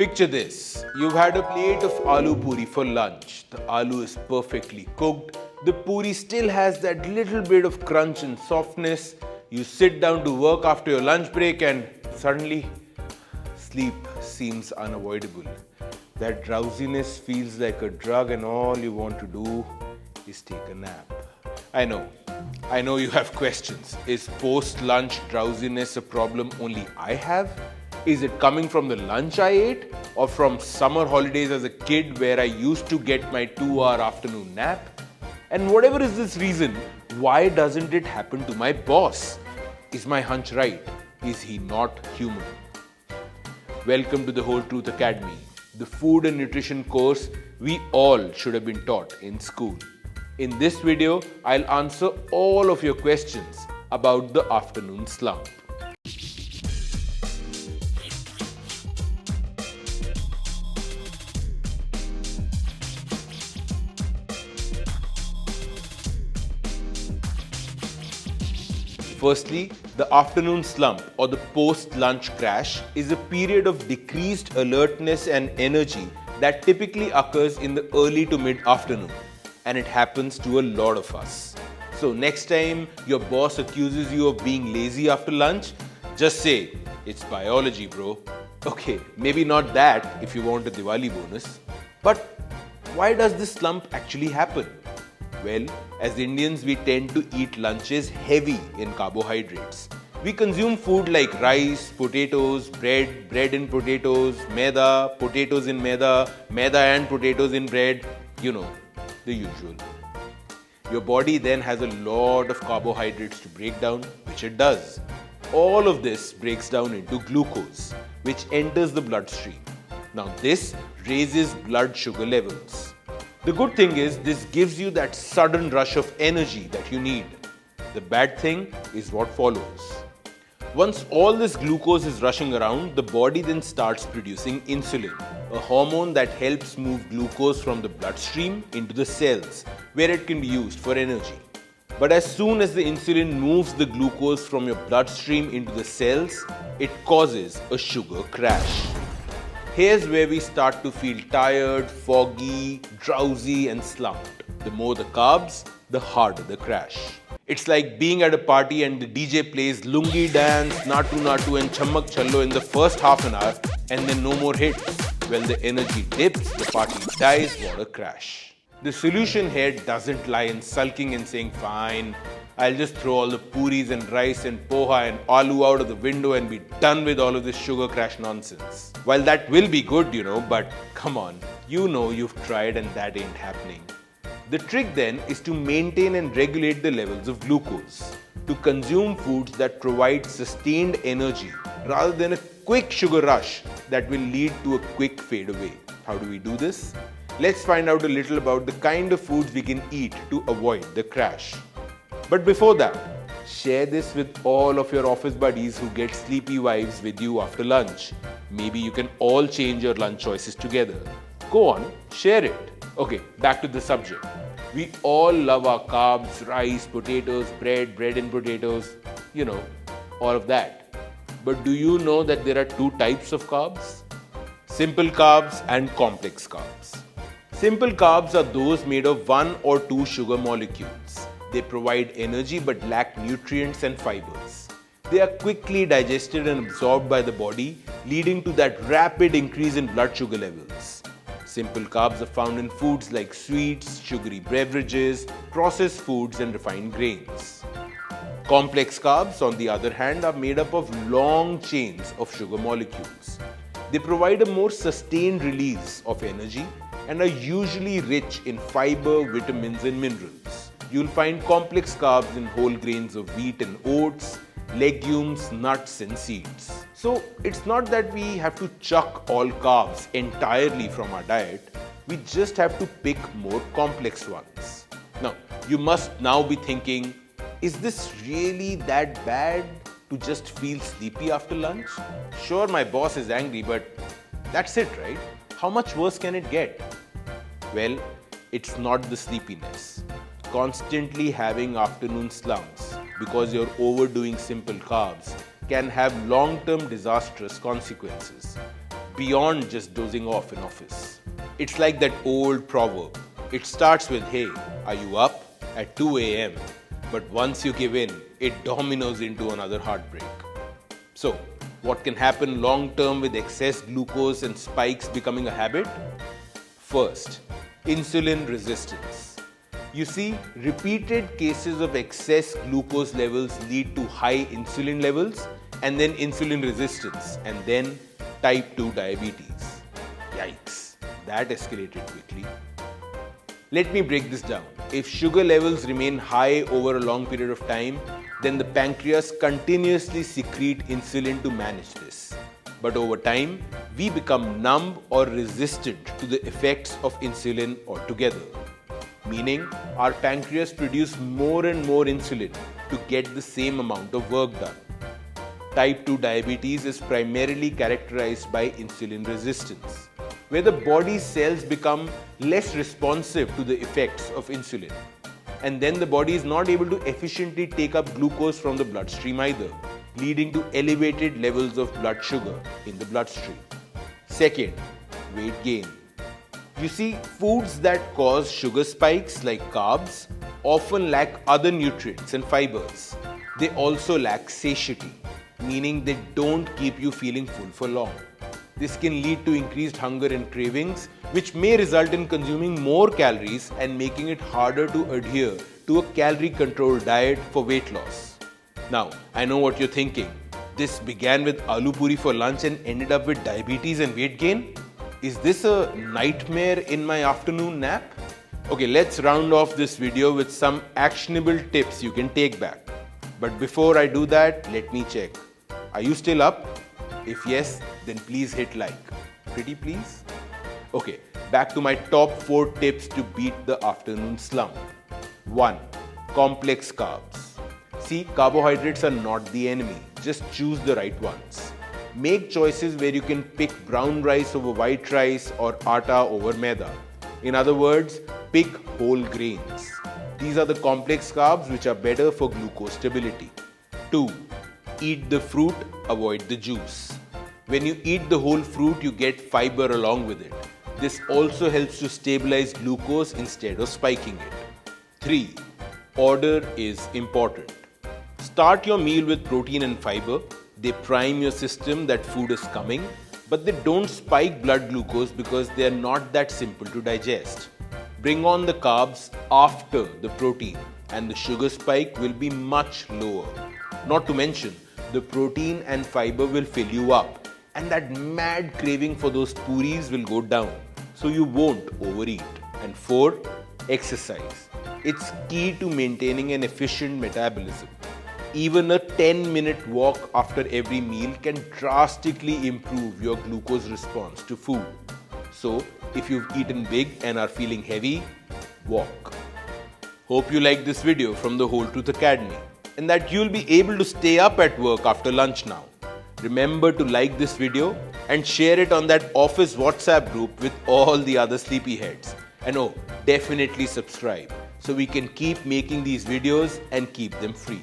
Picture this. You've had a plate of aloo puri for lunch. The aloo is perfectly cooked. The puri still has that little bit of crunch and softness. You sit down to work after your lunch break and suddenly sleep seems unavoidable. That drowsiness feels like a drug and all you want to do is take a nap. I know you have questions. Is post-lunch drowsiness a problem only I have? Is it coming from the lunch I ate or from summer holidays as a kid where I used to get my 2-hour afternoon nap? And whatever is this reason, why doesn't it happen to my boss? Is my hunch right? Is he not human? Welcome to the Whole Truth Academy, the food and nutrition course we all should have been taught in school. In this video, I'll answer all of your questions about the afternoon slump. Firstly, the afternoon slump or the post-lunch crash is a period of decreased alertness and energy that typically occurs in the early to mid-afternoon, and it happens to a lot of us. So next time your boss accuses you of being lazy after lunch, just say, "It's biology, bro." Okay, maybe not that if you want a Diwali bonus. But why does this slump actually happen? Well, as Indians, we tend to eat lunches heavy in carbohydrates. We consume food like rice, potatoes, bread and potatoes, maida, potatoes in maida, maida and potatoes in bread, the usual. Your body then has a lot of carbohydrates to break down, which it does. All of this breaks down into glucose, which enters the bloodstream. Now this raises blood sugar levels. The good thing is this gives you that sudden rush of energy that you need. The bad thing is what follows. Once all this glucose is rushing around, the body then starts producing insulin, a hormone that helps move glucose from the bloodstream into the cells, where it can be used for energy. But as soon as the insulin moves the glucose from your bloodstream into the cells, it causes a sugar crash. Here's where we start to feel tired, foggy, drowsy and slumped. The more the carbs, the harder the crash. It's like being at a party and the DJ plays Lungi Dance, Natu Natu and Chammak Challo in the first half an hour and then no more hits. When the energy dips, the party dies, what a crash. The solution here doesn't lie in sulking and saying, "Fine, I'll just throw all the puris and rice and poha and aloo out of the window and be done with all of this sugar crash nonsense." While that will be good, but come on, you've tried and that ain't happening. The trick then is to maintain and regulate the levels of glucose, to consume foods that provide sustained energy rather than a quick sugar rush that will lead to a quick fade away. How do we do this? Let's find out a little about the kind of foods we can eat to avoid the crash. But before that, share this with all of your office buddies who get sleepy vibes with you after lunch. Maybe you can all change your lunch choices together. Go on, share it. Okay, back to the subject. We all love our carbs, rice, potatoes, bread and potatoes, all of that. But do you know that there are two types of carbs? Simple carbs and complex carbs. Simple carbs are those made of 1 or 2 sugar molecules. They provide energy but lack nutrients and fibers. They are quickly digested and absorbed by the body, leading to that rapid increase in blood sugar levels. Simple carbs are found in foods like sweets, sugary beverages, processed foods, and refined grains. Complex carbs, on the other hand, are made up of long chains of sugar molecules. They provide a more sustained release of energy and are usually rich in fiber, vitamins, and minerals. You'll find complex carbs in whole grains of wheat and oats, legumes, nuts, and seeds. So it's not that we have to chuck all carbs entirely from our diet. We just have to pick more complex ones. Now, you must now be thinking, is this really that bad to just feel sleepy after lunch? Sure, my boss is angry, but that's it, right? How much worse can it get? Well, it's not the sleepiness. Constantly having afternoon slumps because you're overdoing simple carbs can have long-term disastrous consequences. beyond just dozing off in office. It's like that old proverb. It starts with, hey, are you up at 2 a.m.? But once you give in, it dominoes into another heartbreak. So, what can happen long term with excess glucose and spikes becoming a habit? First, insulin resistance. You see, repeated cases of excess glucose levels lead to high insulin levels and then insulin resistance and then type 2 diabetes. Yikes, that escalated quickly. Let me break this down. If sugar levels remain high over a long period of time, then the pancreas continuously secrete insulin to manage this. But over time, we become numb or resistant to the effects of insulin altogether. Meaning, our pancreas produce more and more insulin to get the same amount of work done. Type 2 diabetes is primarily characterized by insulin resistance, where the body's cells become less responsive to the effects of insulin. And then the body is not able to efficiently take up glucose from the bloodstream either, leading to elevated levels of blood sugar in the bloodstream. Second, weight gain. You see, foods that cause sugar spikes like carbs often lack other nutrients and fibers. They also lack satiety, meaning they don't keep you feeling full for long. This can lead to increased hunger and cravings, which may result in consuming more calories and making it harder to adhere to a calorie-controlled diet for weight loss. Now, I know what you're thinking. This began with aloo puri for lunch and ended up with diabetes and weight gain? Is this a nightmare in my afternoon nap? Okay, let's round off this video with some actionable tips you can take back. But before I do that, let me check. Are you still up? If yes, then please hit like. Pretty please? Okay, back to my top 4 tips to beat the afternoon slump. 1. Complex carbs. See, carbohydrates are not the enemy. Just choose the right ones. Make choices where you can pick brown rice over white rice or atta over maida. In other words, pick whole grains. These are the complex carbs which are better for glucose stability. 2. Eat the fruit, avoid the juice. When you eat the whole fruit, you get fiber along with it. This also helps to stabilize glucose instead of spiking it. 3. Order is important. Start your meal with protein and fiber. They prime your system that food is coming, but they don't spike blood glucose because they are not that simple to digest. Bring on the carbs after the protein, and the sugar spike will be much lower. Not to mention, the protein and fiber will fill you up, and that mad craving for those puris will go down, so you won't overeat. And 4. Exercise. It's key to maintaining an efficient metabolism. Even a 10-minute walk after every meal can drastically improve your glucose response to food. So, if you've eaten big and are feeling heavy, walk. Hope you liked this video from the Whole Truth Academy and that you'll be able to stay up at work after lunch now. Remember to like this video and share it on that office WhatsApp group with all the other sleepyheads. And oh, definitely subscribe so we can keep making these videos and keep them free.